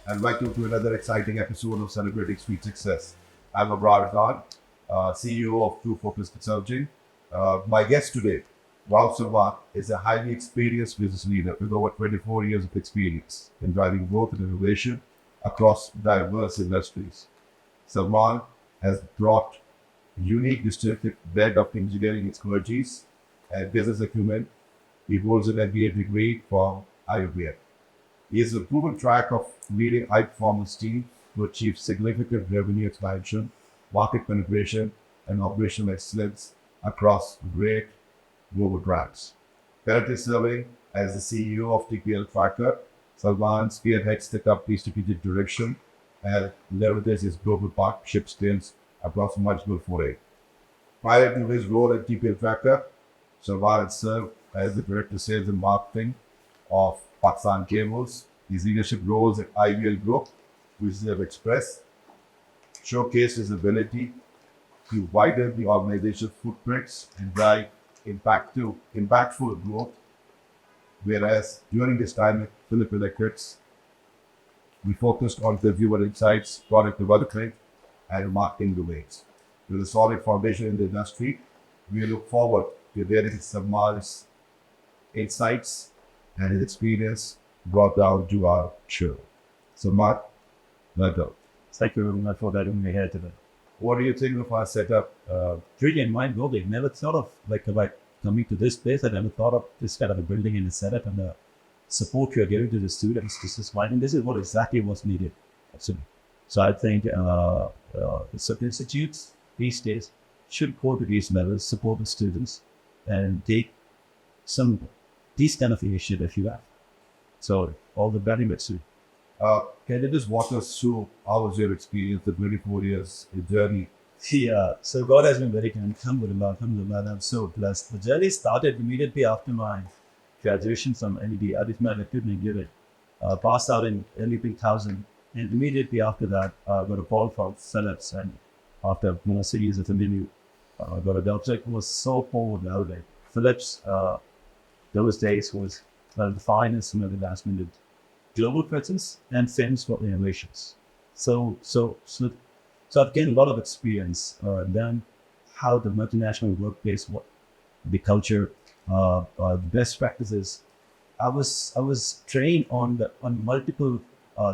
and welcome to another exciting episode of Celebrating Street Success. I'm Abrar Khan, CEO of TruFocus Consulting. My guest today, Rao Salman, is a highly experienced business leader with over 24 years of experience in driving growth and innovation across diverse industries. Salman has brought unique distinctive blend of engineering expertise and business acumen. He holds an MBA degree from IoBM. He has a proven track of leading high-performance teams to achieve significant revenue expansion, market penetration, and operational excellence across great global brands. Currently serving as the CEO of TPL Trakker, Salman spearheads the company's strategic direction and leverages his global partnership skills across multiple forays. Prior to his role at TPL Trakker, Salman had served as the Director of Sales and Marketing of Pakistan Cables. His leadership roles at IVL Group, which they have expressed, showcased his ability to widen the organization's footprints and drive impactful growth. Whereas during this time at Philip Electrics, we focused on consumer insights, product development, and marketing domains. With a solid foundation in the industry, we look forward to hearing Salman's insights and his experience brought down to our show. Salman, welcome. Thank you very much for having me here today. What do you think of our setup? Really mind blowing. Never thought of about coming to this place. I never thought of this kind of a building and a setup and the support you're giving to the students. This is fine. And this is what exactly was needed. Absolutely. So I think certain institutes these days should go to these levels, support the students, and take these kind of initiative you have. So all the very much. Can you just walk us through how was your experience, the 24 years journey? Yeah, so God has been very kind. Alhamdulillah, I'm so blessed. The journey started immediately after my graduation from NED. I did my electric passed out in early 2000, and immediately after that, I got a call from Philips, and after a series of interview, I got a job. So it was so forward evaluated. Philips, those days was one of the finest and the last minute global presence and famous for innovations. So I've gained a lot of experience. Then how the multinational workplace, what the culture, the best practices. I was trained on multiple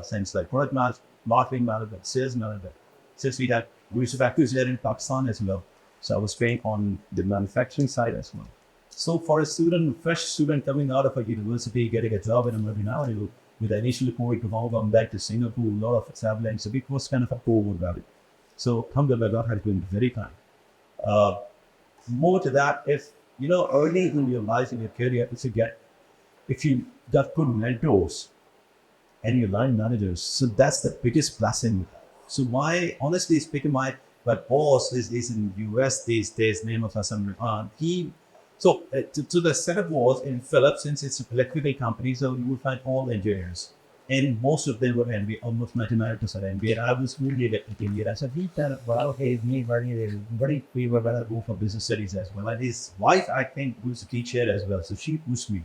things like product management, marketing management, sales management. Since we used to factories here in Pakistan as well, so I was trained on the manufacturing side as well. So for a fresh student coming out of a university, getting a job in a multinational, with the initial point to going back to Singapore, a lot of traveling, so it was kind of a forward value. So alhamdulillah, God has been very kind. More to that, if early in your life, in your career, if you got good mentors and your line managers, so that's the biggest blessing. So honestly speaking, my boss is in US these days, name of Hassan Khan. So the setup was in Philips, since it's an electrical company, so you will find all engineers. And most of them were MBA, almost 99% MBA. And I was really electrical engineer. I said, he said, well, okay, me, we were going to go for business studies as well. And his wife, I think, was a teacher as well. So she pushed me.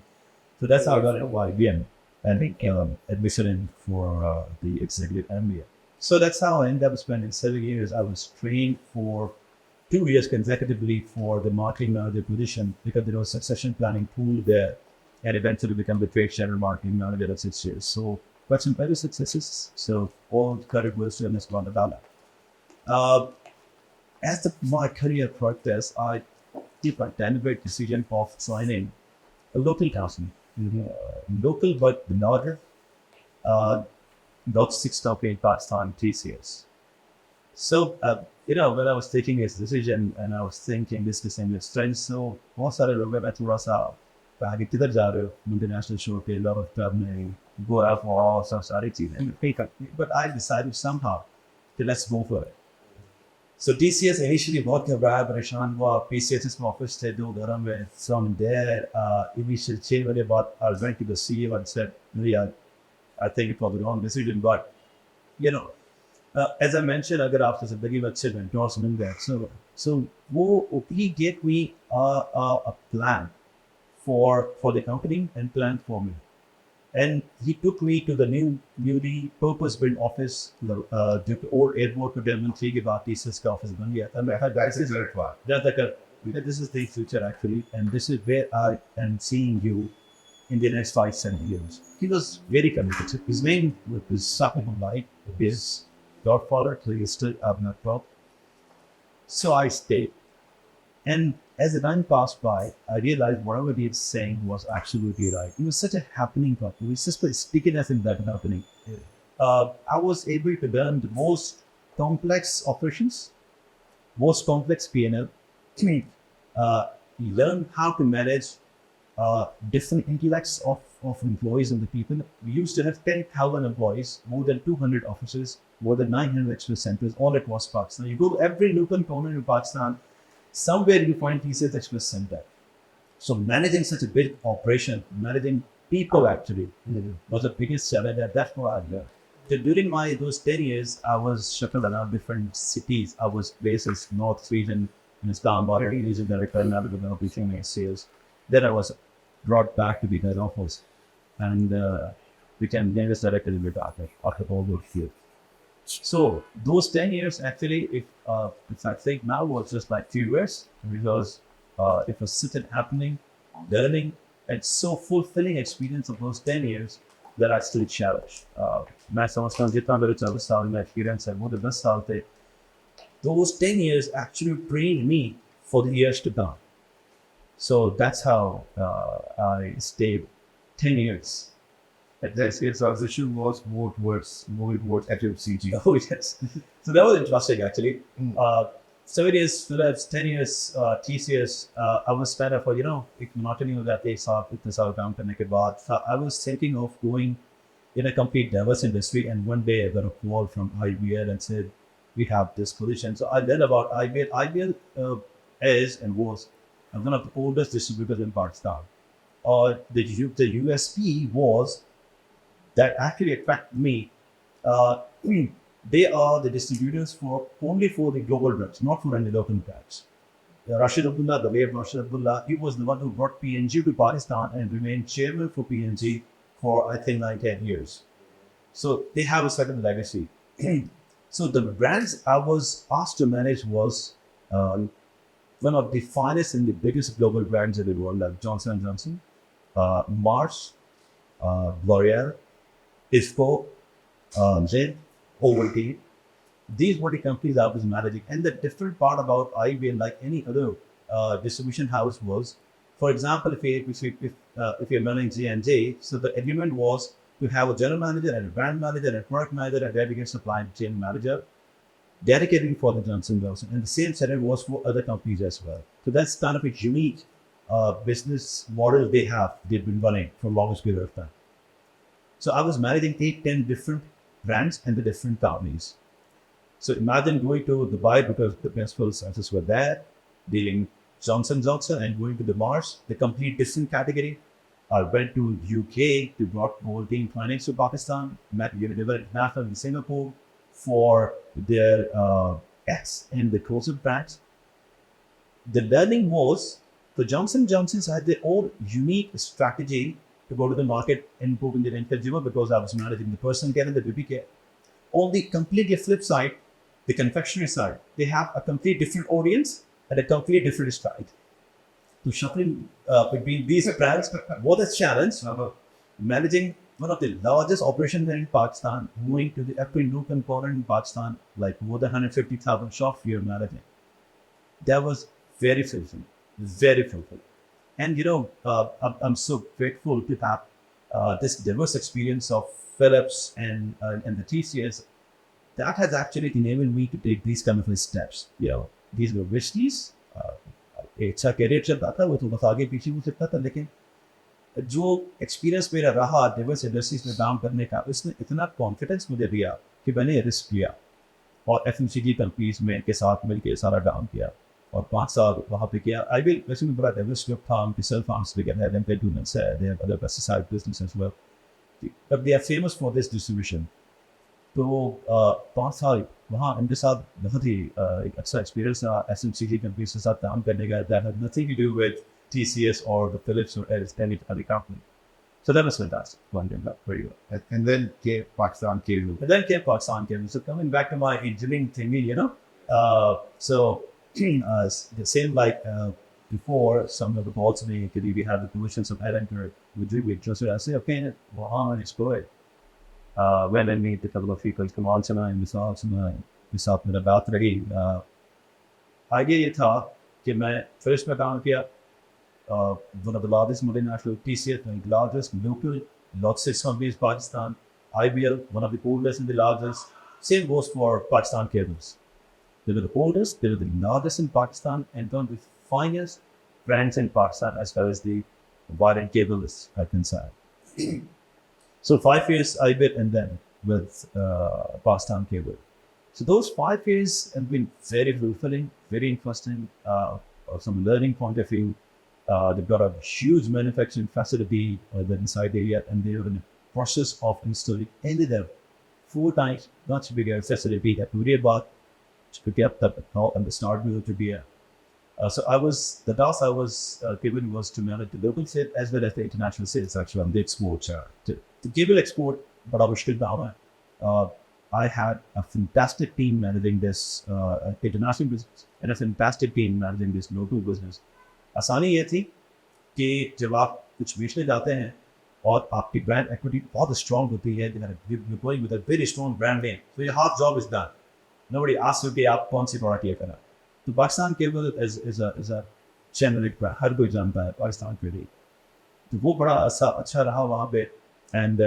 So that's how I got into IBM and admission in for the executive MBA. So that's how I ended up spending 7 years. I was trained for 2 years consecutively for the marketing manager position because there was succession planning pool there, and eventually become the trade channel marketing manager of 6 years. So, but some better successes. So all credit goes to Ms. Vandadala. As my career progressed, I took a deliberate decision of signing a local company, local but larger, about 6 top 8 Pakistan TCS. So, when I was taking this decision and I was thinking, discussing with friends, so बहुत सारे लोग मैं थोड़ा सा आगे किधर जा रहे हो, multinational show पे, lot of traveling, go out for all सब सारी चीजें, but I decided somehow that let's go for it. So TCS initially बहुत घबराया, परेशान हुआ, PCS में office थे 2 घरों में, from there, initial 6 बजे बाद I went to the CEO and said, I think it was the wrong decision, but as I mentioned, अगर आपसे ज़िंदगी में अच्छे mentors मिल गए, so he gave me a plan for the company and plan for me. And he took me to the newly purpose-built office, the old airport development 3 के बाद TCS का office बन गया था. मैं कहा, That's a great one. this is the future actually, and this is where I am seeing you in the next 5-7 years. He was very committed. His name was Sakon Light, his godfather, so he still Abnar Khan. So I stayed. And as the time passed by, I realized whatever he was saying was absolutely right. It was such a happening thought. It was just speaking as in that happening. I was able to learn the most complex operations, most complex P&L. Learn how to manage different intellects of employees and the people. We used to have 10,000 employees, more than 200 offices, more than 900 express centers, all across Pakistan. You go to every local corner in Pakistan, somewhere you find TCS Express Center. So managing such a big operation, managing people actually, was the biggest challenge, and that's what I learned. So during those 10 years, I was shuffled around different cities. I was based in North region, in Islamabad, region director, Navigable Briefing Sales. Then I was brought back to the head office and became nearest director in the Dhaka after all those years. So those 10 years actually, if I think now was just like few years, because it was such an happening, learning, and so fulfilling experience of those 10 years that I still cherish. मैं समझता हूँ जितना मेरे 24 साल में experience है वो तो 10 साल थे. Those 10 years actually trained me for the years to come. So that's how I stayed 10 years. Yes, its transition was moving towards FMCG. Oh, yes. So that was interesting, actually. 7 years Philips, 10 years TCS. I was kind of, एक monotony हो जाती है साथ इतने साल काम करने के बाद. So I was thinking of going in a complete diverse industry, and one day I got a call from IBL and said, we have this position. So I learned about IBL. IBL is and was one of the oldest distributors in Pakistan. The USP was that actually attracted me. They are the distributors only for the global brands, not for any local brands. Rashid Abdullah, the way of Rashid Abdullah, he was the one who brought PNG to Pakistan and remained chairman for PNG for, I think, 9-10 years. So they have a certain legacy. So the brands I was asked to manage was one of the finest and the biggest global brands in the world, like Johnson & Johnson, Mars, L'Oreal, IFCO, Zed, Ovaltine. These were the companies I was managing. And the different part about IBM, like any other distribution house, was, for example, if you're managing J&J, so the agreement was to have a general manager and a brand manager and a product manager and dedicated supply chain manager dedicated for the Johnson & Johnson. And the same setup was for other companies as well. So that's kind of a unique business model they've been running for the longest period of time. So I was managing 8-10 different brands and the different companies. So imagine going to Dubai because the principal scientists were there, dealing Johnson & Johnson, and going to the Mars, the complete different category. I went to UK to brought Ovaltine Finance to Pakistan, met Unilever International in Singapore for their S and the closer brands. The learning was, the Johnson & Johnson's had their own unique strategy to go to the market and improve in the end consumer, because I was managing the personal care and the baby care. On the completely flip side, the confectionery side, they have a complete different audience and a complete different stride. So shuffling between these brands was a challenge. Managing one of the largest operations in Pakistan, moving to the every new component in Pakistan, like more than 150,000 shops we are managing. That was very fulfilling, very fulfilling. And I'm so grateful to have this diverse experience of Philips and the TCS. That has actually enabled me to take these kind of steps. These were wish lists. एक अच्छा career चलता था, वो तो बस आगे पीछे हो सकता था, लेकिन जो एक्सपीरियंस मेरा रहा डिवर्स इंडस्ट्रीज में काम करने का, उसने इतना कॉन्फिडेंस मुझे दिया कि मैंने रिस्क लिया और FMCG कंपनीज में के साथ मिलकर सारा काम किया और 5 साल वहाँ पे किया. आई विल वैसे में बड़ा डाइवर्स ग्रुप था, उनके सेल फार्म्स वगैरह, them they do not say they have other pesticide business as well, but they are famous for this distribution. तो 5 साल वहाँ इनके साथ बहुत ही एक अच्छा एक्सपीरियंस रहा FMCG कंपनीज के साथ काम करने का. That had nothing to do with TCS or the Philips or any other company. So that was fantastic. Wonderful. Very well. And then came Pakistan came. But then came Pakistan came. So coming back to my engineering thingy, so the same like before, some of the balls me, we have the positions of head anchor, we just I say, okay, well, how am I exploit? When I meet a couple of people, come on tonight, we saw में बात रही आगे ये था कि मैं first में काम किया one of the largest multinational TCS, the largest local logistics companies in Pakistan, IBL, one of the oldest and the largest. Same goes for Pakistan Cables. They were the oldest, they were the largest in Pakistan, and one of the finest brands in Pakistan as far as the wire and cable is concerned. So 5 years IBL and then with Pakistan Cable. So those 5 years have been very fulfilling, very interesting, from a learning point of view. They've got a huge manufacturing facility inside area, and they are in the process of installing another 4 times much bigger facility at Uriabad to get that and the start to be a. So the task I was given was to manage the local sales as well as the international sales actually on the export. To cable export, but I was still down. I had a fantastic team managing this international business and a fantastic team managing this local business. आसानी ये थी कि जब आप कुछ बेचने जाते हैं और आपकी ब्रांड एक्विटी बहुत स्ट्रॉन्ग होती है, you're going with a very strong brand name, so your half job is done. Nobody asks you कि आप कौन सी प्रोडक्ट ये करा. तो Pakistan cable is a generic brand, हर कोई जानता है पाकिस्तान केबल. तो वो बड़ा अच्छा रहा वहाँ पे. एंड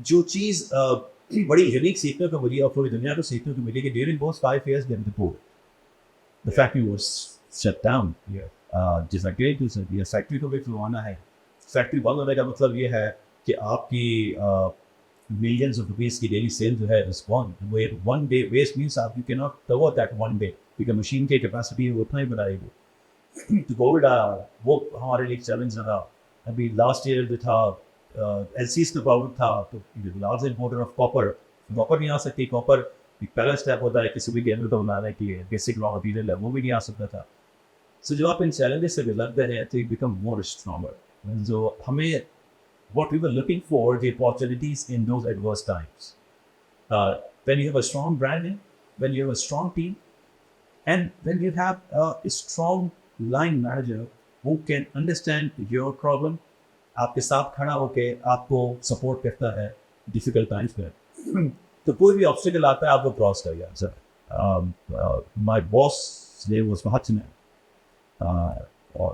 जो चीज़ बड़ी यूनिक सीखने को मिली और पूरी दुनिया को सीखने को मिली कि during both 5 years they were the factory was shut down. जिस फैक्ट्री की ये फैक्ट्री को भी खुलवाना है. फैक्ट्री बंद होने का मतलब ये है कि आपकी millions of rupees की डेली सेल जो है is gone. One day waste means आप you cannot cover that one day because machine की कैपेसिटी वो उतना ही बनाएगी. तो कोविड आया, वो हमारे लिए चैलेंज रहा. अभी लास्ट ईयर जो था एलसीज का प्रॉब्लम था, तो लार्ज इम्पोर्टर ऑफ कॉपर नहीं आ सकती. कॉपर पहला स्टेप होता है किसी भी गेम को बनाने की बेसिक रॉ मटीरियल है, वो भी नहीं आ सकता था. सो जब आप इन चैलेंजेस से गुजरते हैं तो यू बिकम मोर स्ट्रॉन्गर. जो हमें what we were looking for, the opportunities in those adverse times. When you have a strong brand name, when you have a strong team, and when you have a strong line manager who can understand your problem, आपके साथ खड़ा होके आपको support करता है difficult times पे. तो कोई भी ऑब्स्टिकल आता है आपको क्रॉस कर गया. Sir my boss name was Mahatma, or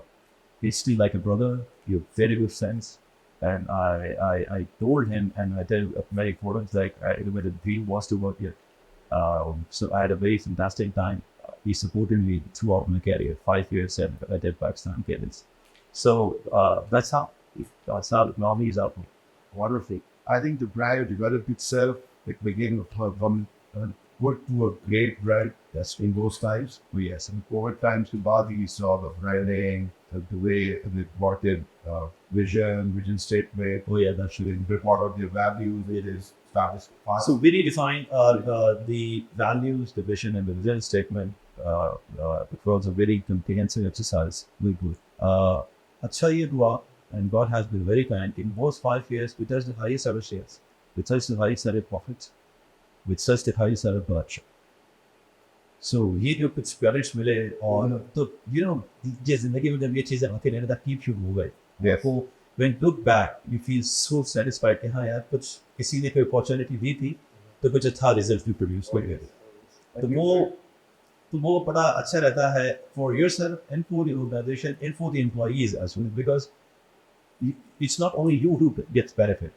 he's still like a brother. You're very good friends. And I told him, and I tell many photos like the dream was to work here. So I had a very fantastic time. He supported me throughout my career, 5 years, and I did Pakistan Cables. So that's how Normally is out. Wonderful. I think the brand developed itself. It began from good to a great brand. That's in those times. Oh, yes. And over times, the body saw the branding, the way they brought in vision statement. Oh, yeah, that's true. They brought out their values. It is established. So we redefined the values, the vision, and the vision statement. It was a very comprehensive exercise. Very good. अच्छा ये हुआ, and God has been very kind. In those 5 years, we touched the highest ever shares. We touched the highest ever profits. We touched the highest ever production. So ये जो कुछ parents मिले और तो ये जिंदगी में जब ये चीज़ें आती रहने that keeps you moving. Therefore, when you look back, you feel so satisfied कि हाँ यार कुछ किसी ने कोई अपॉर्चुनिटी दी थी तो कुछ अच्छा रिजल्ट भी प्रोड्यूस कर गए. तो वो बड़ा अच्छा रहता है for yourself and for the organization and for the employees as well, because it's not only you who gets benefit,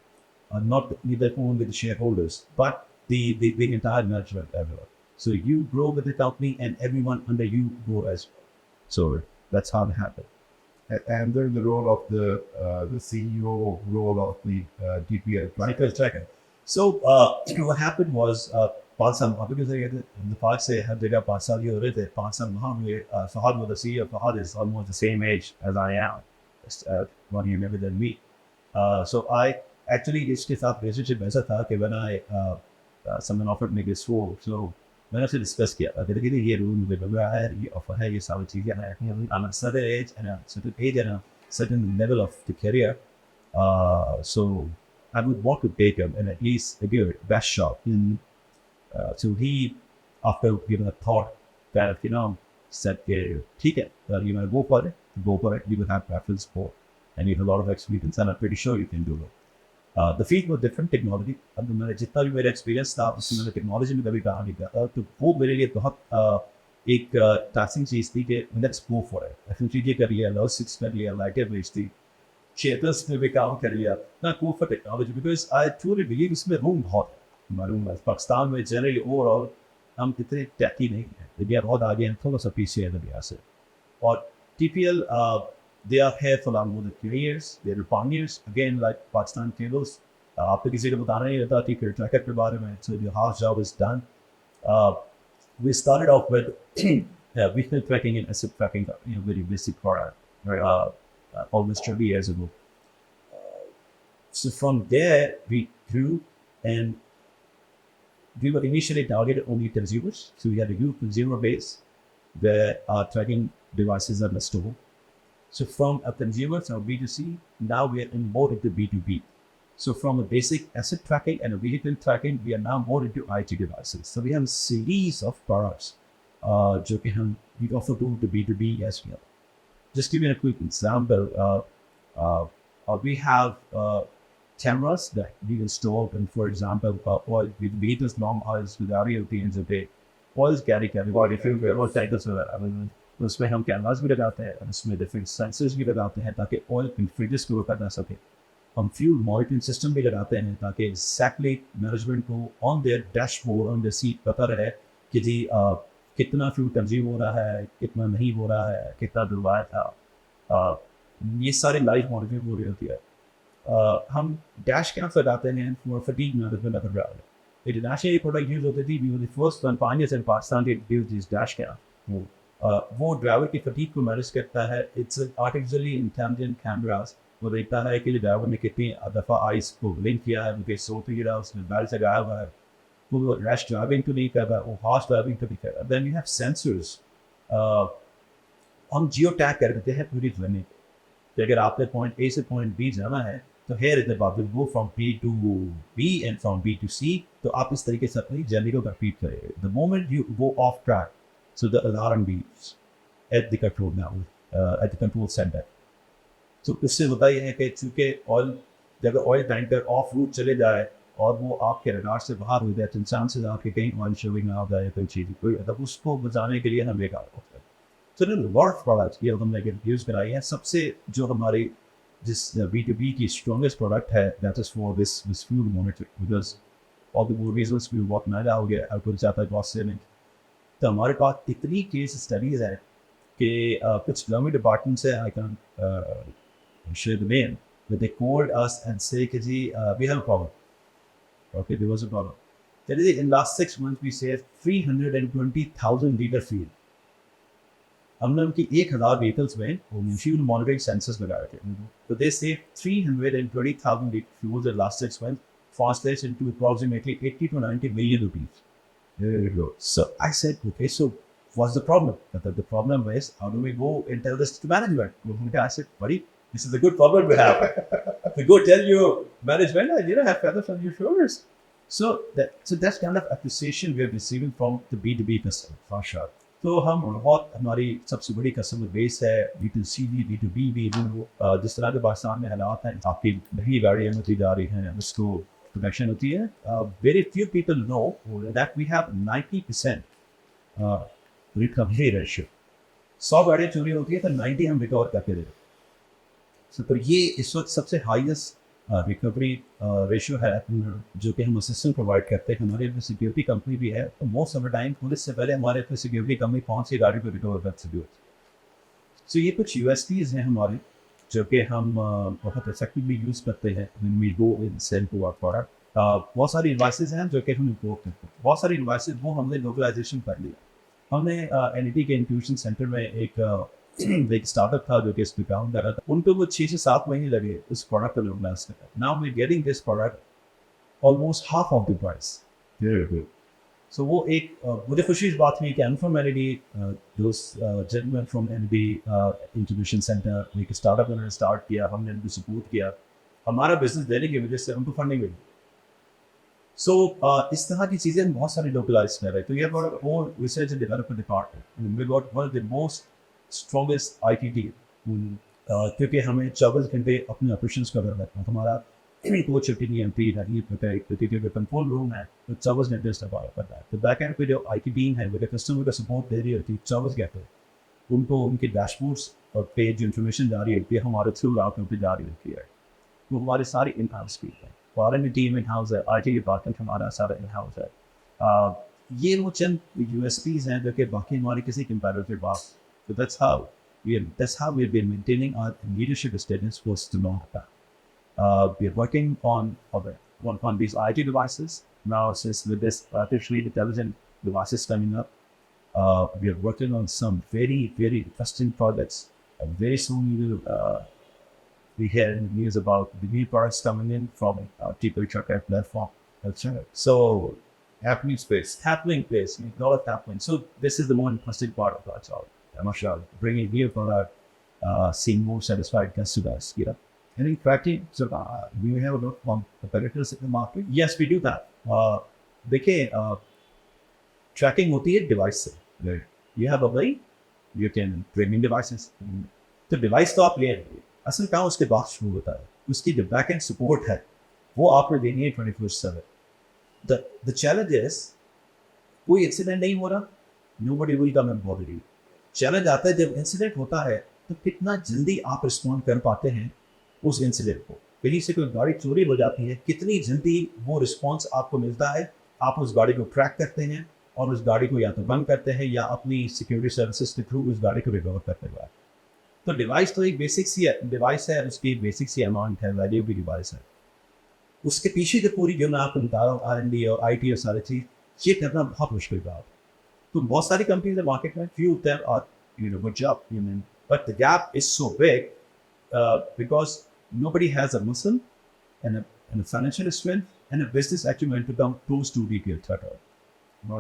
not neither only the shareholders, but the entire management, everyone. So you grow with the company and everyone under you grow as well. So that's how it happened. And then the role of the CEO role of the TPL Trakker. So what happened was 5 साल वहाँ पे गुजर गए थे. Fahad से हर जगह 5 साल ये हो रहे थे. 5 साल वहाँ हुए. Fahad was the CEO. Fahad is almost the same age as I am. 1 year younger than me. So I actually इसके साथ relationship ऐसा था कि when someone offered me this role, so मैंने उससे डिस्कस किया. कहते कि ये रूल मुझे लग रहा है, ये ऑफर है, ये सारी चीज़ें हैं. I'm at certain age and a certain age and certain level of the career. So I would want to take him and at least give it best shot. So he, after giving a thought, kind of said, "ठीक है, you know, go for it. You will have preference for, and you have a lot of experience, and I'm pretty sure you can do it." The field was different technology. अब मैंने जितना भी मेरा experience था उसमें मैंने technology में कभी काम नहीं किया था, तो वो मेरे लिए बहुत एक टास्किंग चीज़ थी कि let's go for it. FMCG कर लिया, लॉजिस्टिक्स कर लिया, लाइटें बेचती, थिएटर्स में भी काम कर लिया ना, go for technology because I truly believe इसमें रूम बहुत है। मालूम है पाकिस्तान में जनरली ओवरऑल हम इतने टैकी नहीं हैं, इंडिया बहुत आगे हैं, थोड़ा सा पीछे है इंडिया से। और TPL, they are here for around more than 3 years. They're pioneers, again, like Pakistan cables. आपको किसी को बताना नहीं रहता TPL Trakker के बारे में, so your house job is done. We started off with vehicle tracking and asset tracking, very basic product, almost 20 years ago. So from there, we grew and we were initially targeted only consumers. So we had a huge consumer base where our tracking devices are installed. So from a consumer, from B2C, now we are in more into B2B. So from a basic asset tracking and a vehicle tracking, we are now more into IT devices. So we have a series of products, we offer to B2B as well. Just give you a quick example. We have cameras that we install, and for example, oil with vehicles, long oils with REOTs a day. Oils carry all cycles of that. उसमें हम cameras भी लगाते हैं और उसमें different sensors भी लगाते हैं ताकि ऑयल फ्रिजेस को रोका जा सके। हम फ्यूल मॉनिटरिंग सिस्टम भी लगाते हैं ताकि एक्जैक्टली मैनेजमेंट को on their dashboard on the seat पता रहे कि जी कितना फ्यूल कंज्यूम हो रहा है, कितना नहीं हो रहा है, कितना दुर्वाया था। ये सारी लाइव मॉनिटरिंग हो रही होती है। हम डैश कैम्स लगाते हैं for fatigue management of the driver. International product use होती थी, we were the first one pioneers in Pakistan to use this dash cam. वो ड्राइवर की फटीक को मैनेज करता है। It's artificially intelligent cameras. वो देखता है कि ड्राइवर ने कितनी दफ़ा आइस को ब्लिंक किया है, उनके सो तो गिरा, उसने बैल लगाया हुआ है, वो रैश ड्राइविंग तो नहीं कर रहा, वो हार्श ड्राइविंग तो नहीं कर रहा। Then you have sensors. हम जियो टैग कर देते हैं पूरी जर्नी पे। अगर आपने पॉइंट A से पॉइंट B जाना है तो here is about will go from B to B and from B to C। तो आप इस तरीके से अपनी जर्नी को कंप्लीट करेंगे। The moment you go of track, so the alarm beeps at the control now, at the control center. So इससे होता यह है कि चूँकि ऑयल, जब ऑयल टैंकर ऑफ रूट चले जाए और वो आपके रडार से बाहर हो जाए, तो इंसान से आपके कहीं ऑयल शोइंग आ जाए कोई चीज़, कोई तब उसको बचाने के लिए हम बेकार होता है। So there are a lot of products ये हमने यूज़ कराई है। सबसे जो हमारी जिस B2B की स्ट्रॉन्गेस्ट प्रोडक्ट है, that is for this fuel monitoring, because all the more reasons भी बहुत महंगा हो गया, आपको जाता है कॉस्ट सेविंग। तो हमारे पास इतनी केस स्टडीज़ है कि कुछ गवर्नमेंट डिपार्टमेंट्स है, I can share the name, but they called us and say कि जी we have a problem. Okay, there was a problem. That is in last 6 months we save 320,000 litre fuel. हमने उनकी 1,000 vehicles में fuel monitoring sensors लगाए थे, तो they save 320,000 litre fuel in last 6 months, translates into approximately 80 to 90 million rupees. There you go. So I said, okay, so what's the problem? The problem is, how do we go and tell this to management? I said, buddy, this is a good problem we have. We go tell your management, you don't have feathers on your shoulders. So that's kind of appreciation we are receiving from the B2B customer, for sure. तो हम बहुत, हमारी सबसे बड़ी customer base है B2C भी, B2B भी। जिस तरह के पाकिस्तान में हालात हैं, आपकी महंगी गाड़ियाँ होती जा रही हैं, उसको प्रोडक्शन होती है। Very few people know that we have 90% recovery ratio. 100 गाड़ियाँ चोरी होती है तो 90 हम रिकवर करके देते हैं। तो ये इस वक्त सबसे हाईएस्ट रिकवरी रेशियो है जो कि हम असिस्टेंट प्रोवाइड करते हैं। हमारे अपनी सिक्योरिटी कंपनी भी है, तो most of the time police से पहले हमारे अपनी सिक्योरिटी कंपनी पहुँच के गाड़ी को रिकवर कर सकती है। सो ये कुछ USPs हैं हमारे जो कि हम बहुत इफेक्टिवली यूज़ करते हैं when we go and sell to our product। बहुत सारी डिवाइसेज हैं जो कि हम इम्पोर्ट करते हैं, बहुत सारी डिवाइसेज वो हमने लोकलाइजेशन कर लिया। हमने NIT के इंट्यूशन सेंटर में एक स्टार्टअप था जो कि इस पे काम कर रहा था, उनको वो 6 से 7 महीने लगे इस प्रोडक्ट को लोकलाइज करने। Now we getting this product almost half of the price. So वो एक मुझे खुशी इस बात में कि I'm from NAD, those gentlemen from NAD incubation center, एक startup उन्होंने start किया, हमने उनको support किया, हमारा business देने की वजह से हमको funding मिली। So इस तरह की चीज़ें हम बहुत सारी localize कर रहे हैं। तो ये got our own research and development department, and we got one of the most strongest IT team, क्योंकि हमें 24 घंटे अपने operations का करना है। हमारा कोई छुट्टी नहीं है, फ्री नहीं है, क्योंकि कंट्रोल रूम है तो 24 घंटे इस्तेमाल करना है। तो बैक एंड पे जो IT टीम है वो कस्टमर का सपोर्ट दे रही होती है 24 घंटे, उनको उनके डैशबोर्ड्स और पे जो इन्फॉर्मेशन जा रही होती है हमारे थ्रू राउटर पे जा रही होती है। तो हमारे सारी इन हाउस की है, फॉरन टीम इन हाउस है, IT डिपार्टमेंट हमारा सारा इन हाउस है। ये वो चंद USPs हैं जो कि बाकी हमारे किसी कंपैरेटिव के पास। तो that's how we've been maintaining our leadership status for so long time. We are working on these IT devices now, since with this artificially intelligent devices coming up. We are working on some very, very interesting projects. Very soon we will be hearing news about the new products coming in from TPL Trakker platform. That's right. So Happening space. happening place, a lot of happening. So this is the more interesting part of our job. Mashallah, bringing new product, seeing more satisfied customers. Any tracking? So, do you have a lot of competitors in the market? Yes, we do that. देखिए, trekking होती है device से। Right. You have a way, you can training devices. तो device तो आप ले आएंगे, असल काम उसके बाद शुरू होता है। उसकी जो बैक एंड सपोर्ट है वो आपको देनी है 24/7। The challenge is कोई इंसिडेंट नहीं हो रहा, nobody will come and bother you. Challenge आता है जब इंसिडेंट होता है तो कितना जल्दी आप रिस्पॉन्ड कर पाते हैं उस इंसिडेंट को। कहीं से कोई गाड़ी चोरी हो जाती है, कितनी जल्दी वो रिस्पॉन्स आपको मिलता है, आप उस गाड़ी को ट्रैक करते हैं और उस गाड़ी को या तो बंद करते हैं या अपनी सिक्योरिटी सर्विसेज के थ्रू उस गाड़ी को रिकवर करते हैं। तो डिवाइस तो एक बेसिक सी डिवाइस है, उसकी बेसिक सी अमाउंट है, वैल्यू भी डिवाइस है। उसके पीछे जो पूरी जो मैं आपको बता रहा हूँ R&D और IT और सारी चीज़, ये करना बहुत मुश्किल बात। तो बहुत सारी कंपनीज है मार्केट में, few of them are good job, but the gap is so big because nobody has a muscle and a financial strength and a business acumen to come close to TPL Trakker.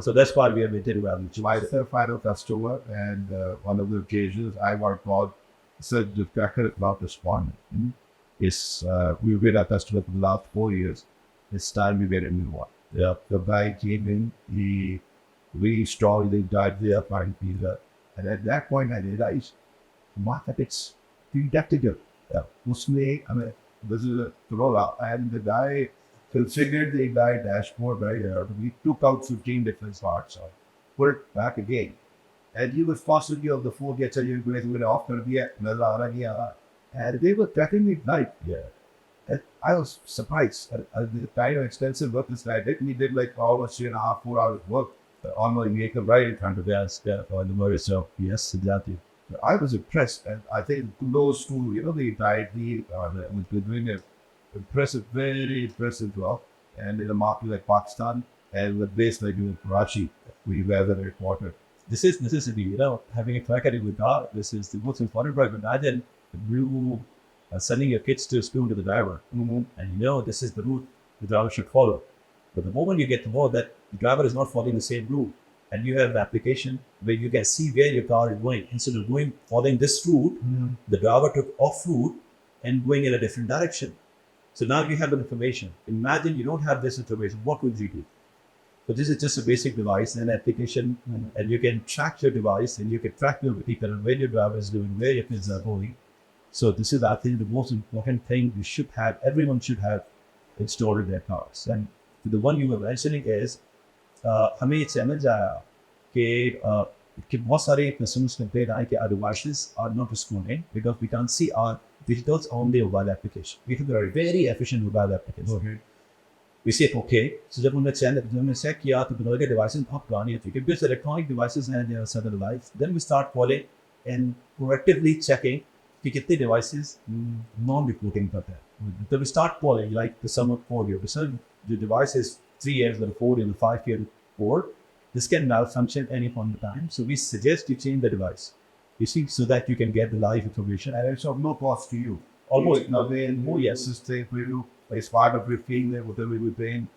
So that's why we have been doing well. Myself, I'm a customer, and one of the occasions I worked on, said the tracker about responding. We've been a customer for the last 4 years. This time we get a new one. Yeah. The guy came in, he reinstalled the entire fine pizza, and at that point I realized, market it's detectable. Yeah. This is a rollout, and the guy configured the entire dashboard right here. We took out 15 different parts, put it back again, and he was possibly of the 4 gets a year with off, and they were tracking it night. Yeah. And I was surprised at the kind of extensive work this guy did. He did like almost 3.5, 4 hours work on my vehicle right in front of us, on the motor. So yes, exactly. I was impressed, and I think kudos to the entire team. We're doing an impressive, very impressive job. And in a market like Pakistan and with base like Karachi, we weather it water. This is necessity, having a tracker with car. This is the most important part. Imagine you sending your kids to school to the driver, and this is the route the driver should follow. But the moment you get to know that the driver is not following the same route, and you have an application where you can see where your car is going, instead of following this route, the driver took off route and going in a different direction. So now you have the information. Imagine you don't have this information. What would you do? So this is just a basic device and application, and you can track your device, and you can track your vehicle and where your driver is doing, where your kids are going. So this is, I think, the most important thing everyone should have installed in their cars. And the one you were mentioning is, हमें ये समझ आया कि बहुत सारे customers complain आए कि our devices are not responding because we can't see our digitals on the mobile application. We have a very efficient mobile application. Okay. We say okay. So जब हमने check किया तो दोनों के devices बहुत पुरानी थी because electronic devices and their certain life. Then we start calling and proactively checking कि कितने devices non-reporting करते हैं. Then we start calling like the sum of 4 years. So the device is 3 years or 4 years or 5 years old. This can malfunction any point in time. So we suggest you change the device. You see, so that you can get the live information. And it's of no cost to you. Almost. Yes. This thing for you. It's part of your feeling there, whatever you're paying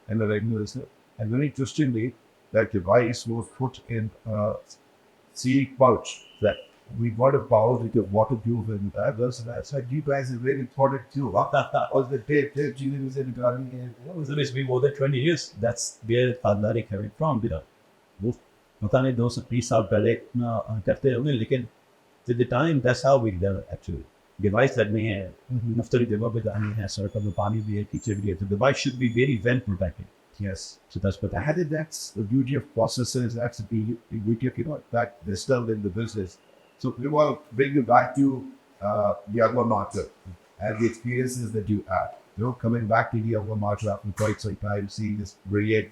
and the regular stuff. And very interestingly, that device was put in a seed pouch. That We got a pouch with a waterproof and that was, I said, you guys are very important too. Was the tape, Genie was in the garden. so it's been more than 20 years. That's where खानदानी coming from. वो पता नहीं 230 साल पहले इतना करते होंगे, लेकिन to the time that's how we done it actually. Device लगने हैं, मुफ्तरी जगह पे जानी है, सड़कों पे पानी भी है, कीचड़ भी है. The device should be very well protected. Yes. So that's what I That's the beauty of processes. That's the beauty of, that they're still in the business. So we want to bring you back to the alma mater and the experiences that you had. Coming back to the alma mater after quite some time, seeing this brilliant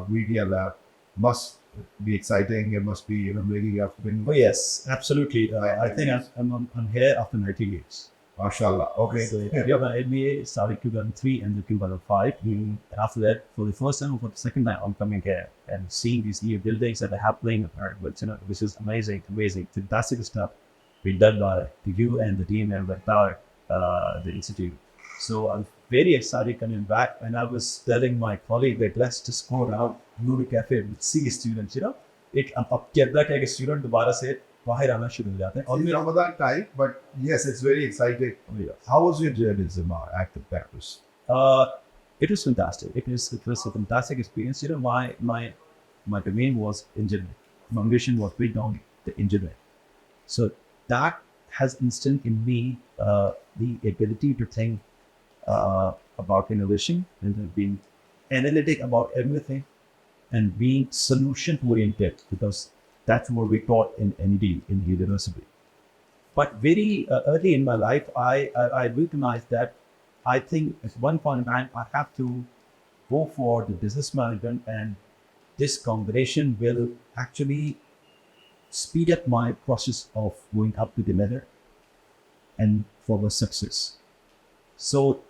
media lab must be exciting. It must be, really you have to bring. Oh yes, absolutely. I think I'm here after 90 years. MashaAllah. Okay. So yeah, my MBA started 2003 and 2005. And after that, for the first time or for the second time, I'm coming here and seeing these new buildings that are happening. But which is amazing, fantastic stuff being done by you and the team and the institute. So I'm very excited coming back. And I was telling my colleague that let's just go around, go to cafe and see students. अब कहता है कि student दोबारा से बाहर आना शुरू हो जाते हैं. It's Ramadan time, but yes, it's very exciting. Oh, yes. How was your journey in Zimar active campus? It was fantastic. It was a fantastic experience. My domain was engineering. My ambition was built on the engineering. So that has instilled in me the ability to think about innovation and being analytic about everything and being solution oriented, because that's what we taught in NED in the university. But very early in my life, I recognized that I think at one point in time, I have to go for the business management, and this combination will actually speed up my process of going up to the ladder and for the success. So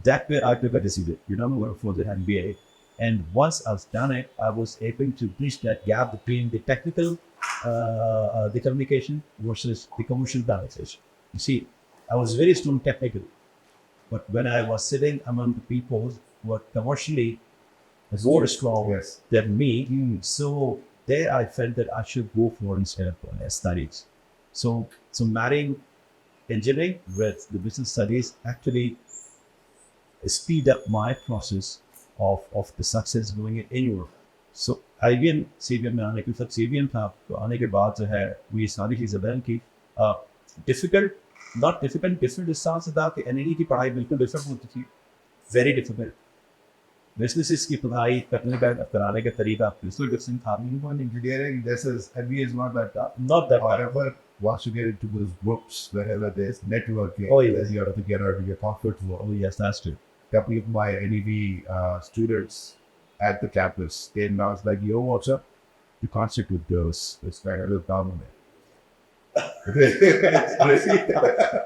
that way I took a decision, for the MBA. And once I've done it, I was able to bridge that gap between the technical, the communication versus the commercial validation. You see, I was very strong technically, but when I was sitting among the people who were commercially more strong Yes. than me, so there I felt that I should go for instead of studies. So marrying engineering with the business studies actually speed up my process of the success going in Europe. So IBM CBM में आने के साथ CBM था, तो आने के बाद जो है वो ये सारी चीज़ें बन की difficult, not difficult इस साल से था कि NED की पढ़ाई बिल्कुल difficult होती थी, very difficult. Businesses की पढ़ाई करने का कराने का तरीका बिल्कुल different था. Engineering, MBA is not that tough. Not that bad. However, once you get into those groups, wherever there's networking, Oh, yes. you have to get out of your comfort zone. Oh yes, that's true. Couple of my NED students at the campus came and I was like, yo, what's up? You can't stick with girls. It's kind of a problem.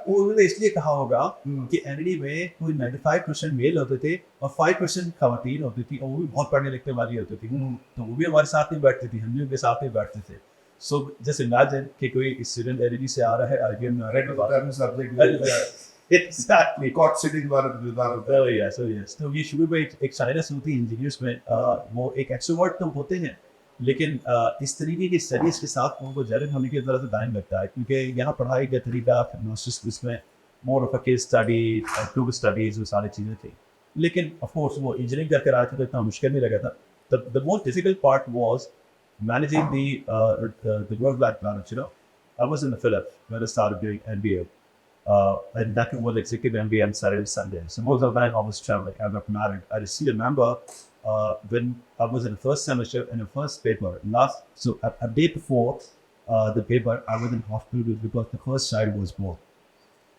उन्होंने इसलिए कहा होगा कि NED में कोई 95% mail होते थे और 5% खवातीन होती थी, और वो भी बहुत पढ़ने लिखने वाली होती थी, तो वो भी हमारे साथ में बैठती थी, हम भी उनके साथ में बैठते थे. So just imagine कि कोई स्टूडेंट NED से आ रहा है, IBM में आ रहा है. Exactly. Caught sitting without Oh yes, oh yes. तो ये शुरू में एक साइनस होती है इंजीनियर्स में, वो एक एक्सट्रोवर्ट तो होते हैं, लेकिन इस तरीके की स्टडीज के साथ उनको जेरन होने की तरह से टाइम लगता है, क्योंकि यहाँ पढ़ाई का तरीका मास्टर्स इसमें more of a case study, group studies, वो सारी चीज़ें थी. लेकिन ऑफ कोर्स वो इंजीनियरिंग करके आए थे तो इतना मुश्किल नहीं लगा था. The most difficult part was managing the work-life balance. I was in the Philippines when I started doing MBA. And that was executive MBA on Saturday and Sunday. So most of the time I was traveling. I got married. I still remember when I was in the first semester in the first paper. A day before the paper, I was in hospital because the first child was born.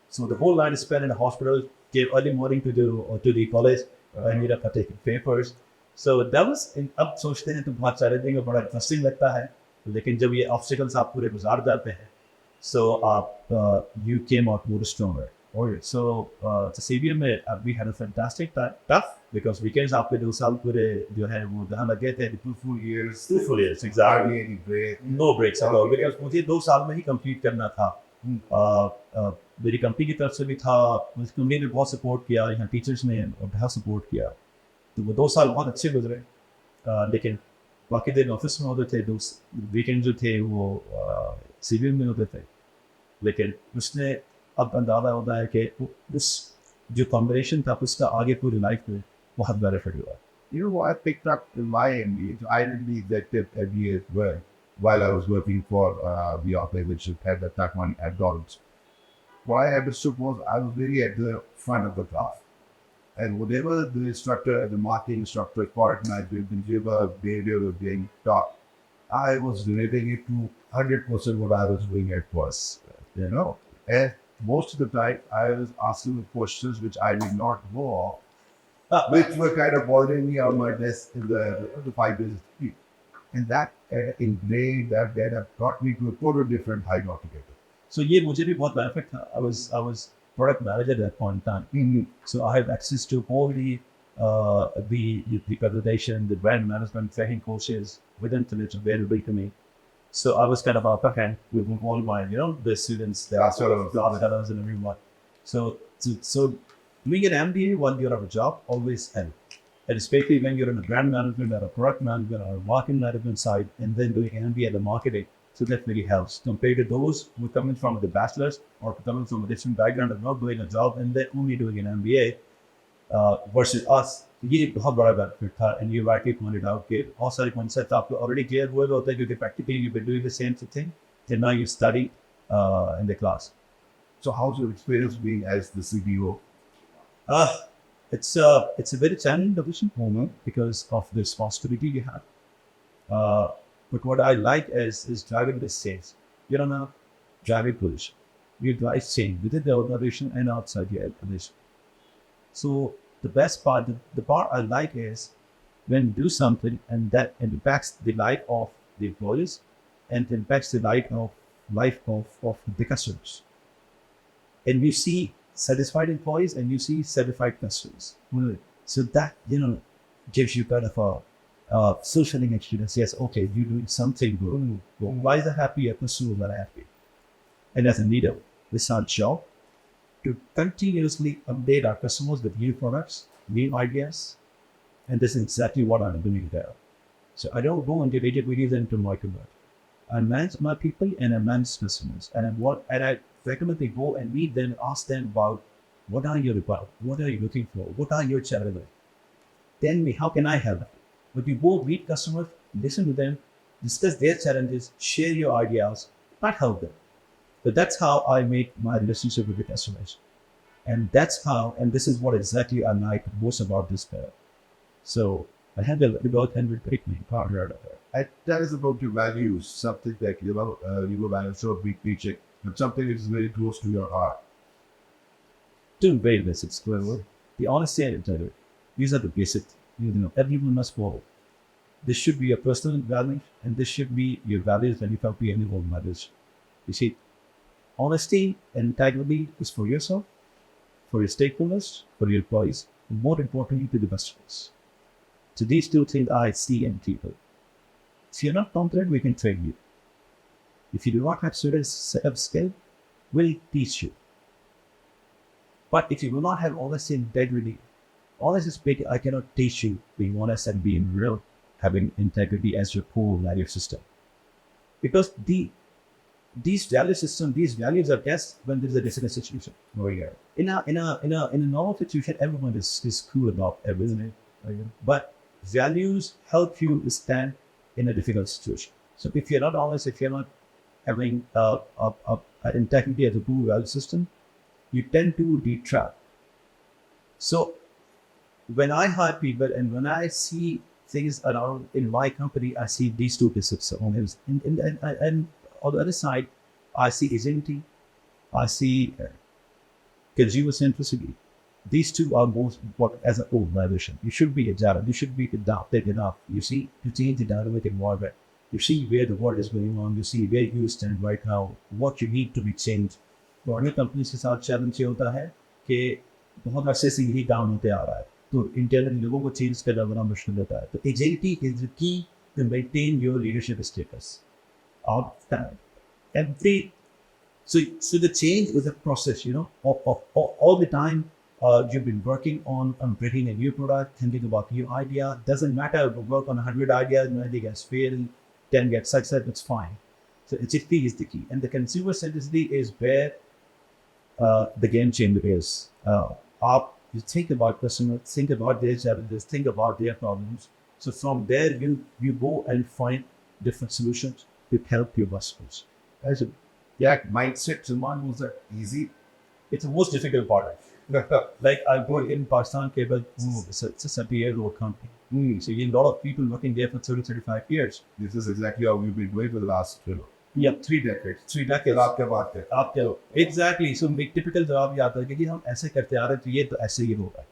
So the whole night I spent in the hospital. Came early morning to the college. I ended up taking papers. So that was. अब सोचते हैं तो बहुत challenging और बड़ा interesting लगता है. लेकिन जब ये obstacles आप पूरे गुजार जाते हैं, so you came out more stronger. Oh yes. So the CBM में we had a fantastic time. Tough because weekends आपके 2 साल पूरे जो है वो जहाँ लगे थे. 2 full years. 2 full years, exactly. Hardly any break. No breaks at all. Because मुझे 2 साल में ही complete करना था. मेरी कंपनी की तरफ से भी था, मुझे कंपनी ने बहुत सपोर्ट किया, यहाँ टीचर्स ने बहुत सपोर्ट किया, तो वो 2 साल बहुत अच्छे गुजरे. लेकिन बाकी दिन ऑफिस में होते थे, दोस्त वीकेंड जो थे वो सिविल में होते थे, लेकिन उसने अब अंदाजा होता है कि उस जो कॉम्बिनेशन था उसका आगे पूरी लाइफ में बहुत बेनिफिट हुआ. You know what I picked up in my MBA? So I did the executive MBA as well while I was working for the organization at the time on at Dorms. What I understood was I was very at the front of the class. And whatever the instructor, the marketing instructor, product manager, consumer behavior was being taught, I was relating it to 100% what I was doing at first. You know, and most of the time I was asking questions which I did not know of, which were kind of bothering me on my desk in the 5 days. And that ingrained, that got me to a totally different height altogether. So ये मुझे भी बहुत benefit था. I was product manager at that point in time. Mm-hmm. So I have access to all the accreditation, the brand management training courses within Philips available to me. So I was kind of upper hand with all my, the students, the class fellows and everyone. So doing an MBA while you're on a job always helps. And especially when you're in a brand management or a product management or a marketing management side, and then doing an MBA in the marketing. So that really helps compared to those who are coming from the bachelor's or coming from a different background and not doing a job and then only doing an MBA versus us. ये बहुत बड़ा benefit था, and you rightly pointed out कि बहुत सारे concepts आपको already clear हुए होते हैं क्योंकि practically you've been doing the same thing, and now you study in the class. So how's your experience being as the CDO? It's a very challenging position because of the responsibility you have. But what I like is driving the sales. You're on a driving position. You drive change within the organization and outside the organization. So the best part, the part I like is when you do something and that impacts the life of the employees and impacts the life of the customers. And we see satisfied employees and you see satisfied customers. So that, gives you kind of a fulfilling experience. Yes, okay, you're doing something good. Why is a happy customers are happy? And as a leader, it's our job to continuously update our customers with new products, new ideas, and this is exactly what I'm doing there. So I don't go into nitty-gritties into my community. I manage my people and I manage customers, and I recommend they go and meet them, ask them about what are you about, what are you looking for, what are your challenges. Tell me, how can I help? But you go meet customers, listen to them, discuss their challenges, share your ideas, but help them. So that's how I make my relationship with the customers. And that's how, and this is what exactly I like most about this pair. So I have about 100 people partnered out there. And that is about your values, something that you values so big teaching, and something that is very close to your heart. Two very basics. The honesty and integrity. These are the basic. Everyone must follow. This should be your personal values, and this should be your values when you talk to anyone matters. You see, honesty and integrity is for yourself, for your stakeholders, for your employees, and more importantly to the customers. So these two things I see in people. If you're not confident, we can train you. If you do not have certain set of skill, we'll teach you. But if you will not have honesty and integrity, honestly speaking, I cannot teach you being honest and being real, having integrity as your core value system. Because these value system, these values are tested when there's a difficult situation. In a normal situation, everyone is cool about everything. But values help you stand in a difficult situation. So if you're not honest, if you're not having integrity as a core value system, you tend to be trapped. So when I hire people and when I see things around in my company, I see these two disciplines. And on the other side, I see agency, I see consumer centricity. These two are most important as an organization. You should be agile. You should be adapted enough. You see, to change the dynamic environment. You see where the world is going on. You see where you stand right now. What you need to be changed. तो अन्य companies के साथ challenge ये होता है कि बहुत अरसे से यही डाउन होते आ रहा है, तो इंटरनल लोगों को चेंज करना बड़ा मुश्किल होता है. तो urgency is the key to maintain your leadership status all time. Every so the change is a process, of all the time You've been working on creating a new product, thinking about new idea. Doesn't matter, work on 100 ideas, 90 gets failed, 10 get success, that's fine. So agility is the key. And the consumer centricity is where the game changer is. You think about customers, think about their challenges, think about their problems. So from there, you go and find different solutions to help your customers. That's it. Yeah, mindset, Salman, was that easy? It's the most difficult part. Like I work in Pakistan Cable, it's a 30-year-old company. So you have a lot of people working there for 30, 35 years. This is exactly how we've been doing for the last 3 decades. 3 decades. आपके बात है. आप क्या हो? Exactly. So एक typical जवाब ये आता है कि हम ऐसे करते आ रहे हैं तो ये तो ऐसे ही होगा.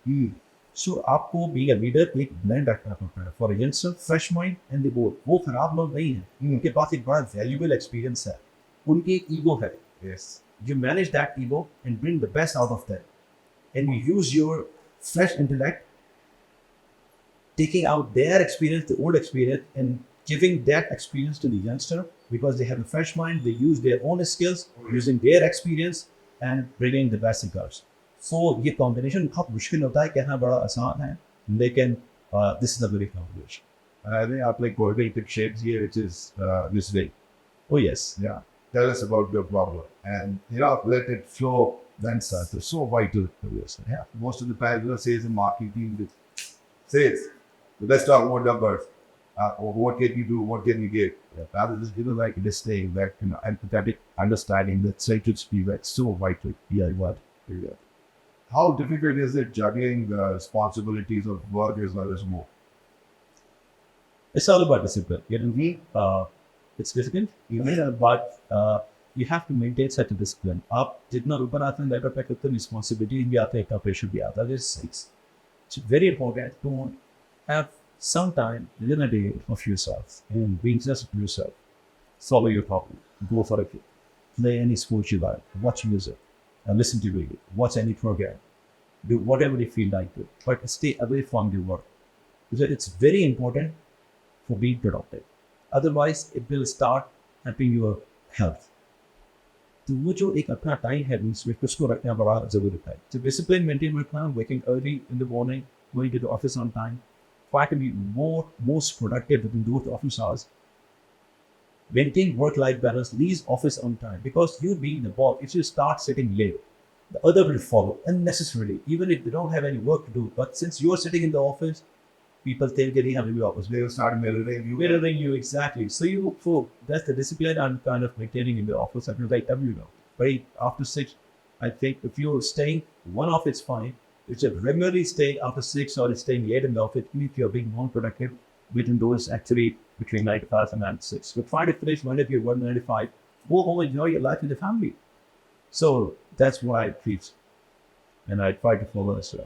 So आपको being a leader एक blend रखना पड़ता है. For a youngster, fresh mind and the board. वो खराब लोग नहीं हैं. उनके पास एक बड़ा valuable experience है. उनकी एक ego है. Yes. You manage that ego and bring the best out of them. And you use your fresh intellect, taking out their experience, the old experience, and giving that experience to the youngster because they have a fresh mind. They use their own skills, using their experience, and bringing the best across. So ये combination बहुत मुश्किल होता है, कहना बड़ा आसान है, लेकिन this is a very combination. I think आप like coordinated shapes here, which is this way. Oh yes. Yeah. Tell us about your problem and let it flow. Then start. It's so vital to this. Yeah. Most of the time, sales and marketing sales. So let's talk about numbers. What can you do? What can you give? Yeah. Rather than like this thing, that empathetic understanding that sacred speed, that's so vital. Yeah, what? Yeah. How difficult is it juggling the responsibilities of work as well as more? It's all about discipline. It's difficult, but you have to maintain such a discipline. आप जितना ऊपर आते हैं level पे उतनी responsibility भी आता है, एक pressure भी आता है. It's very important to have some time within a day of yourself and being just yourself. Solve your problem. Go for it. Play any sport you like. Watch music. Listen to radio. Watch any program. Do whatever you feel like to. But stay away from the work. Because it's very important for being productive. Otherwise, it will start helping your health. तो वो जो एक अपना time है उसको रखना बड़ा ज़रूरी है. So discipline maintain रखना, waking early in the morning, going to the office on time, try to be most productive within those office hours. Maintain work-life balance, leave office on time because you being the boss, if you start sitting late, the other will follow unnecessarily, even if they don't have any work to do. But since you're sitting in the office, people think that you have to be office. They will start mirroring you. Mirroring you, exactly. So that's the discipline I'm kind of maintaining in the office. I feel like but after 6, I think if you're staying one off, it's fine. If you're regularly staying after 6 or staying late in the office, if you're being non-productive, we can do is actually between 9 to 5 and 9 to 6. But try to finish one if you're 195. Go home and enjoy your life with the family. So that's why I preach. And I try to follow this way.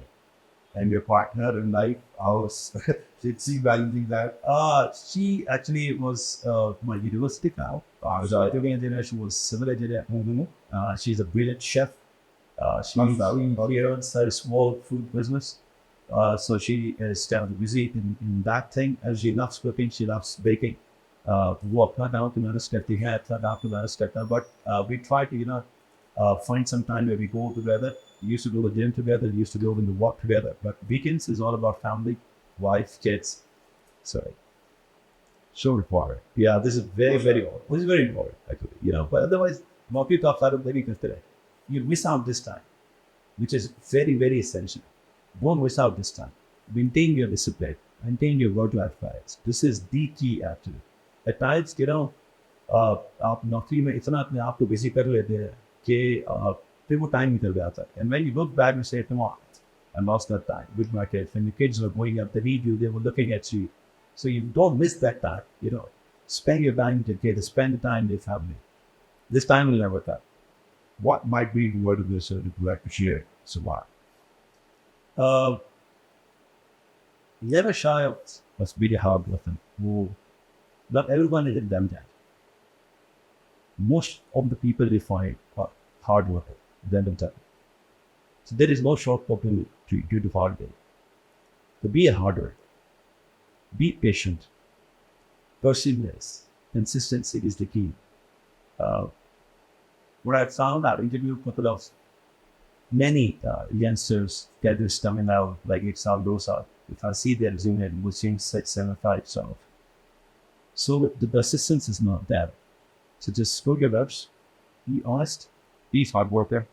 And your partner in life, did she value that? She actually was my university now. I was doing engineer. She was civil engineer. She's a brilliant chef. She owns a small food business. So she is kind of busy in that thing. As she loves cooking, she loves baking. But we try to find some time where we go together. We used to go to the gym together. We used to go in the walk together. But weekends is all about family, wife, kids. So important. Yeah, this is very, very important. This is very important, actually. But otherwise, you miss out this time, which is very, very essential. Don't miss out this time. Maintain your discipline. Maintain your work-life balance. This is the key, actually. At times, आप नौकरी में इतना अपने आप को busy कर लेते हैं कि फिर वो टाइम निकल जाता है. And when you look back and say, come on, I lost that time with my kids. When the kids were growing up, they need you, they were looking at you. So you don't miss that time, Spend your time with your kids, spend the time with your family. This time will never come. What might be the word of this that you'd like to share, Salman? Never shy of must be the hard lesson. Not everyone is them that. Most of the people they find are hard worker than themselves. So there is no shortcut due to hard work. So be a hard worker. Be patient. Perseverance. Consistency is the key. What I found out interview couple of many youngsters get this coming out like it's all those are. If I see their resume, which 7 5 so. So the persistence is not there. So just go your reps, be honest, be hard worker.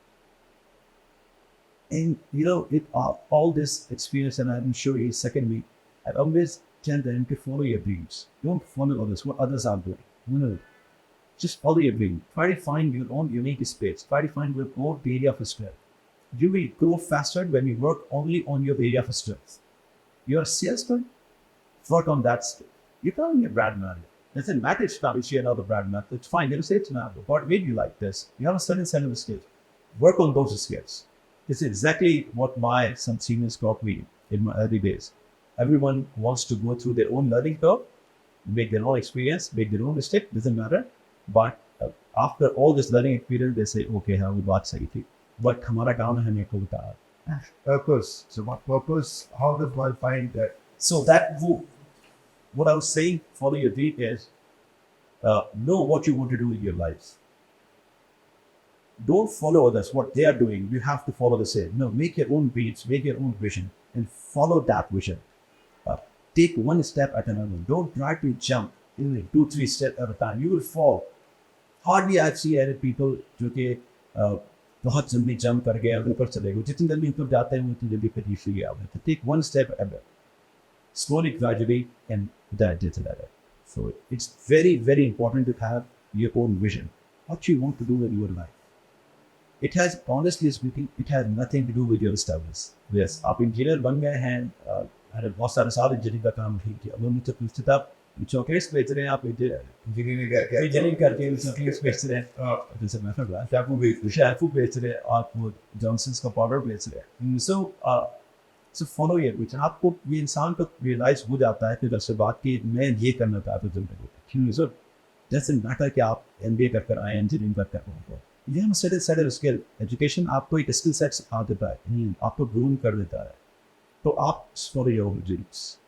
And all this experience, and I'm sure in second week, I always tell them to follow your dreams. Don't follow others, what others are doing. No, just follow your dream. Try to find your own unique space. Try to find your own area of strength. You will grow faster when you work only on your area of strength. You're a salesman, work on that skill. You can't be a brand manager. Doesn't matter if you another brand manager. It's fine. They'll say it's not. What made you like this? You have a certain set of skills. Work on those skills. This is exactly what some seniors taught me in my early days. Everyone wants to go through their own learning curve, make their own experience, make their own mistake. Doesn't matter. But after all this learning experience, they say, okay, how we got sahi. But हमारा काम है हमें को बता. Purpose. So what purpose? How does one find that? So what I was saying, follow your dream is know what you want to do in your life. Don't follow others, what they are doing. You have to follow the same. No, make your own dreams, make your own vision, and follow that vision. Take one step at another. Don't try to jump 2-3 steps at a time. You will fall. Hardly I've seen any people जो कि बहुत जल्दी jump कर गए ऊपर चले गए. जितनी जल्दी ऊपर जाते हैं उतनी जल्दी फिर नीचे गया. Take one step at a time. Slowly, gradually, and that did later. So it's very, very important to have your own vision. What you want to do in your life. It has, honestly speaking, it has nothing to do with your studies. Yes, आप engineer बन गए हैं, बहुत सारे साल engineering का काम ठीक किया. अगर मुझे पूछते था, चॉकलेट्स बेच रहे हैं आप इंजीनियरिंग करके चॉकलेट्स बेच रहे हैं. जैसे मैं बोला, शैम्पू बेच रहे हैं, आप वो जॉनसन्स का पाउडर बेच रहे हैं. So follow your vision. आपको ये इंसान को रियलाइज हो जाता है फिर उसके बाद कि मैं ये करना चाहता हूँ जिंदगी. So doesn't matter कि आप MBA कर आए, इंजीनियरिंग कर आए. ये हम सेट स्किल एजुकेशन आपको एक स्किल सेट सिखा देता है, आपको ग्रूम कर देता है. तो आप follow your dreams.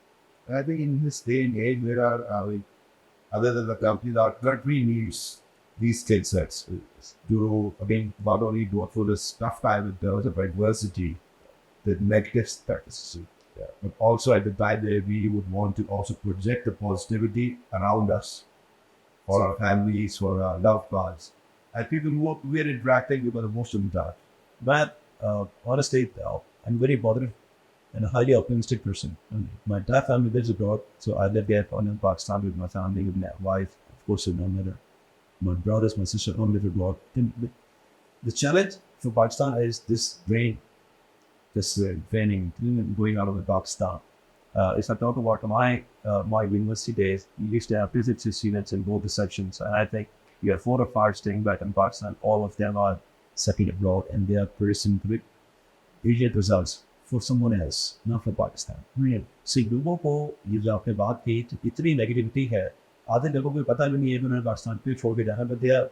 I think in this day and age, there are other than the company, our country needs these skill sets to again not only go through this tough time in terms of adversity, the negative statistics, but also at the time that we would want to also project the positivity around us, for our families, for our loved ones, and people who we're interacting with most of the time. But honestly, I'm very bothered and a highly optimistic person. My entire family lives abroad, so I live there in Pakistan with my family, with my wife, of course, with my mother. My brothers, my sister all live abroad. The challenge for Pakistan is this rain. This training going out of Pakistan. If I talk about my university days, we used to have physics students in both the sections, and I think you have 4 or 5 staying back in Pakistan. All of them are settling abroad, and they are producing brilliant results for someone else, not for Pakistan. Real. See, लोगों को ये जो आपने बात की, इतनी negativity है. आधे लोगों को पता भी नहीं है कि उन्होंने पाकिस्तान क्यों छोड़ के जाना, but they are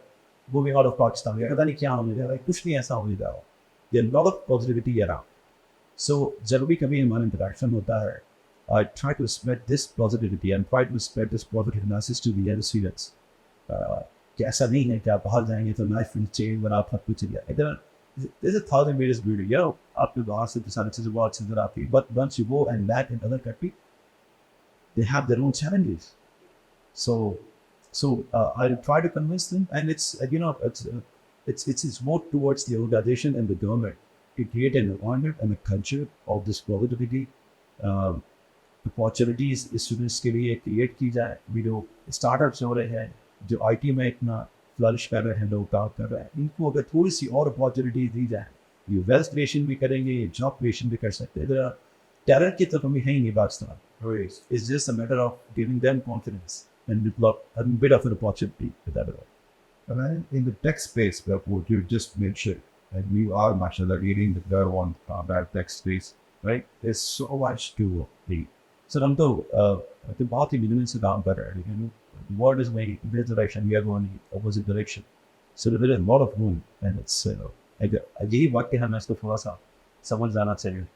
moving out of Pakistan. पता नहीं क्या होने जा रहा है, कुछ नहीं ऐसा होने जा रहा. There are a lot of positivity around. So जब भी कभी हमारा इंटरेक्शन होता है, I try to spread this positivity and try to spread this positive message to the other students. कि ऐसा नहीं है कि आप बाहर जाएंगे तो लाइफ विल चेंज और आप सब कुछ चल जाएगा. There's 1,000 ways to do it. आपके बाहर से सारी चीज़ें बहुत चीज़ें आती हैं. But once you go and land in other country, they have their own challenges. So I try to convince them, and it's more towards the organization and the government to create an environment and a culture of this positivity. Opportunities students के लिए create की जाए. जो startups हो रहे हैं, जो IT में इतना फ्लरिश कर रहे हैं, लोग काम कर रहे हैं, इनको अगर थोड़ी सी और अपॉर्चुनिटी दी जाए, ये वेल्थ क्रिएशन भी करेंगे, ये जॉब क्रिएशन भी कर सकते हैं. टैलेंट की तो कमी है ही नहीं Pakistan. It's just a matter of giving them confidence and develop a bit of an opportunity with that. And in the tech space, what you just mentioned, and you are mashallah leading the curve on that tech space, right? There's so much to be. So हम तो बहुत ही minimum से काम कर रहे हैं. The world is moving in this direction, we are going in the opposite direction. So there is a lot of room, and it's यही वाक्य हमें इसको थोड़ा सा समझ जाना चाहिए.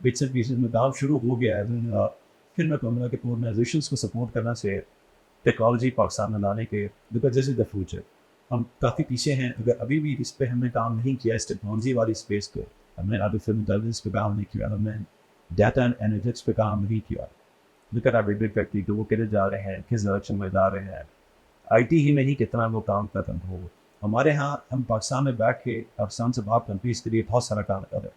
Bits and pieces में काम शुरू हो गया है. फिर मैं कहूँगा कि ऑर्गेनाइजेशंस को सपोर्ट करना चाहिए टेक्नोलॉजी पाकिस्तान में लाने के, because this is the future. हम काफ़ी पीछे हैं। अगर अभी भी इस पे हमने काम नहीं किया, इस टेक्नोलॉजी वाली स्पेस पे, हमने आर्टिफिशियल इंटेलिजेंस पे काम नहीं किया, हमने डाटा एंड एनालिटिक्स पे काम नहीं किया, लेकर आप बिग फैक्ट्री तो वो किधर जा रहे हैं, किस डायरेक्शन में जा रहे हैं, आईटी ही में ही कितना वो काम कर रहे हो। हमारे यहाँ हम पाकिस्तान में बैठ के पाकिस्तान से बाहर कंट्रीज के लिए बहुत सारा काम कर रहे हैं।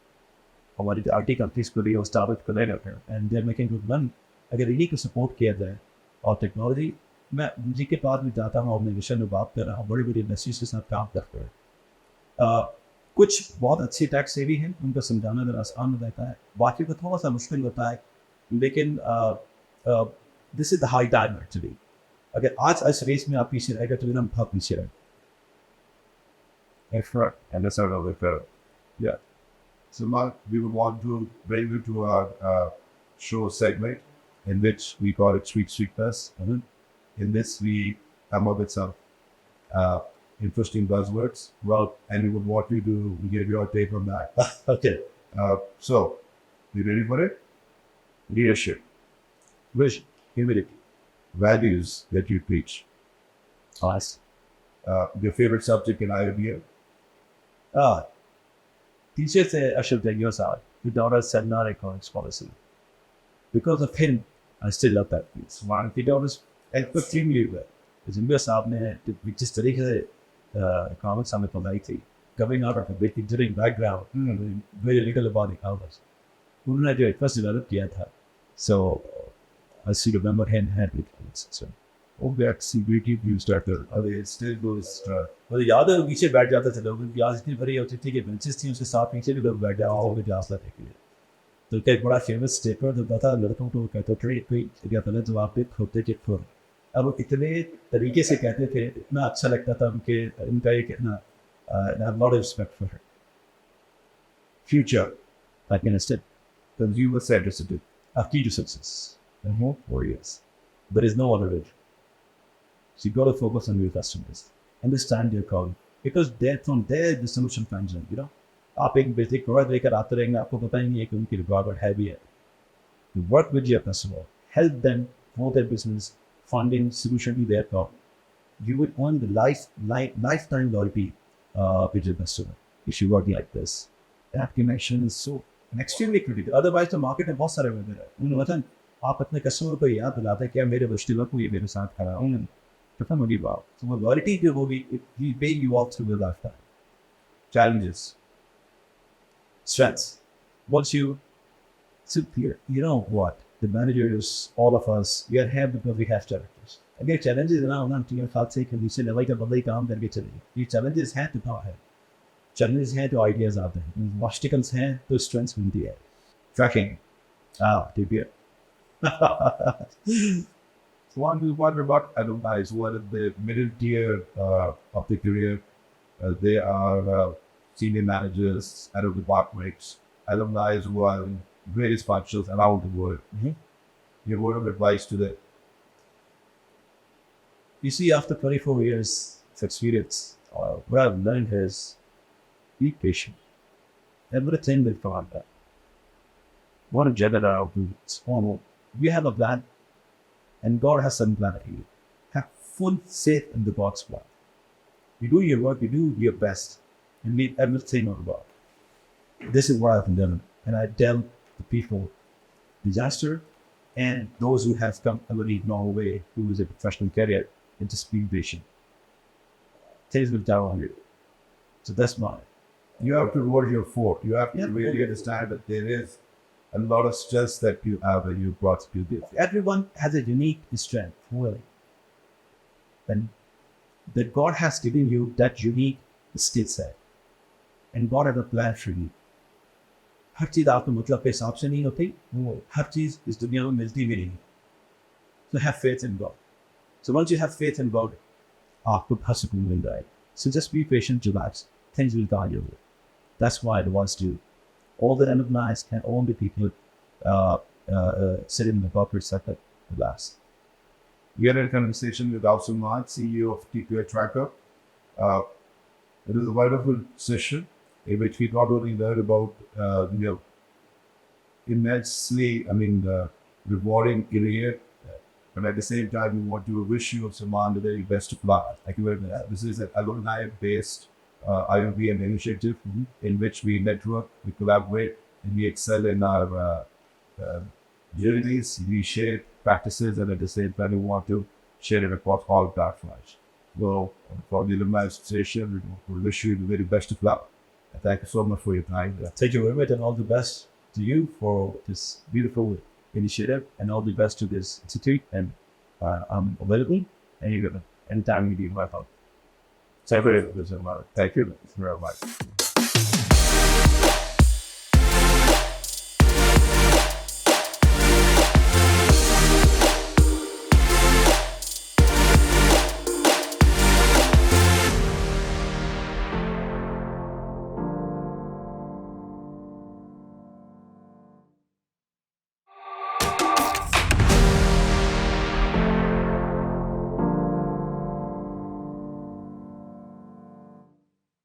हमारी जो आईटी कंट्रीज के लिए वो स्टार्ट कर रहे हैं and they are making good money. अगर इन्हीं को सपोर्ट किया जाए और टेक्नोलॉजी, मैं जी के पास भी जाता हूँ, ऑर्गेनाइजेशन में बात कर रहा हूँ, बड़ी बड़ी इंडस्ट्रीज के साथ काम करते हैं। कुछ बहुत अच्छे टैक्स से भी हैं, उनको समझाना ज़रा आसान हो जाता है, बाकी को थोड़ा सा मुश्किल होता है, लेकिन this is the high time actually. अगर आज इस रेस में आप पीछे रहेगा तो हम बहुत पीछे रहेंगे। Excellent. And that's sort of the fair. Yeah. So, Mark, we would want to bring you to our show segment in which we call it Street Sweetness. In this, we come up with some interesting buzzwords. Well, And we would want you to give your take on that. okay. So, you ready for it? Leadership, Vision, humility, values that you preach. class. Your favorite subject in IoBM. Teachers say I should take yours out. Your daughter said not economics policy. Because of him, I still love that piece. One of the daughters extremely well. जिम्बे साहब ने जिस तरीके से economics हमें पढ़ाई थी, coming out of a big engineering background, very little about economics. उन्होंने जो first develop किया था, so I still remember hand with so. Oh, that CBT view starter. It still goes. मुझे याद है पीछे बैठ जाते थे लोग, क्लास इतनी बड़ी होती थी कि बेंचेस थी, उसके साथ पीछे भी लोग बैठ जाओ और क्लास लेने के लिए। तो क्या एक बड़ा फेमस स्टेपर होता था, लड़कों को कहते थे क्या पहले जवाब पे खोते के खोर। अब वो इतने तरीके से कहते थे, इतना अच्छा लगता था उनके इनका ये कहना, and I have a lot of respect for her. Future. Like in a step, Consumer centricity. a key to success. And more 4 years. There is no other way. So you got to focus on your customers, understand their call, because they're from there the solution comes in. You know, आप एक basic product लेकर आते रहेंगे, आपको पता ही नहीं है कि उनकी रिक्वायरमेंट है भी है। You work with your customer, help them for their business, finding solution to their problem. You will earn the lifetime loyalty with your customer if you work like this. That connection is so extremely critical. Otherwise, the market में बहुत सारे vendor हैं। मतलब आप अपने customer को याद दिलाते हैं कि मेरे मुश्किल वक्त ये मेरे साथ खड़ा हूँ। Perform really well. So loyalty जो होगी, it will pay you all through your lifetime. Challenges. Strengths. Once you sit here, you know what? The managers, all of us, we are here because we have challenges. अगर challenges ना होना तो ये खास से कि नीचे लेवल का बंदा ही काम करके चलेगी। ये challenges हैं तो क्या है? Challenges हैं तो ideas आते हैं। Obstacles हैं तो strengths मिलती है। Tracking. TPL. So one is what about alumni is one of the middle tier of the career. They are senior managers, head of departments, alumni who are in various functions around the world. Your word of advice to them. You see, after 24 years of experience, what I've learned is be patient. Everything will come out. What a general formal. We have a plan, and God has some plan for you. Have full faith in the God's plan. You do your work, you do your best, and leave everything on God. This is what I've done, and I tell the people, disaster, and those who have come a very long way, who is a professional career, and just be patient. Things will down on you. So that's mine. You have to roll your fort. You have to Yeah. really understand that there is a lot of stress that you have and you brought to this. Everyone has a unique strength, really. And that God has given you that unique skill set. And God has a plan for you. हर चीज़ आपको मतलब के हिसाब से नहीं होती, हर चीज़ इस दुनिया में मिलती भी नहीं। So have faith in God. So once you have faith in God, आपको हर सुकून मिल जाएगा. So just be patient, relax. Things will guide you. That's why it was to all the alumni and all the people sitting in the corporate sector relax. We had a conversation with Rao Salman, CEO of TPL Trakker. It was a wonderful session in which we not only learned about immensely, rewarding career, And at the same time, we want to wish you, Salman, the very best of luck. Thank you very much. This is an alumni-based IoBM initiative in which we network, we collaborate, and we excel in our journeys. We share practices, and at the same time, we want to share it across all platforms. So, for the Alumni Association, we wish you the very best of luck. And thank you so much for your time. Thank you very much, and all the best to you for this beautiful initiative, and all the best to this institute. And I'm available anytime you need my help. Thank you very much.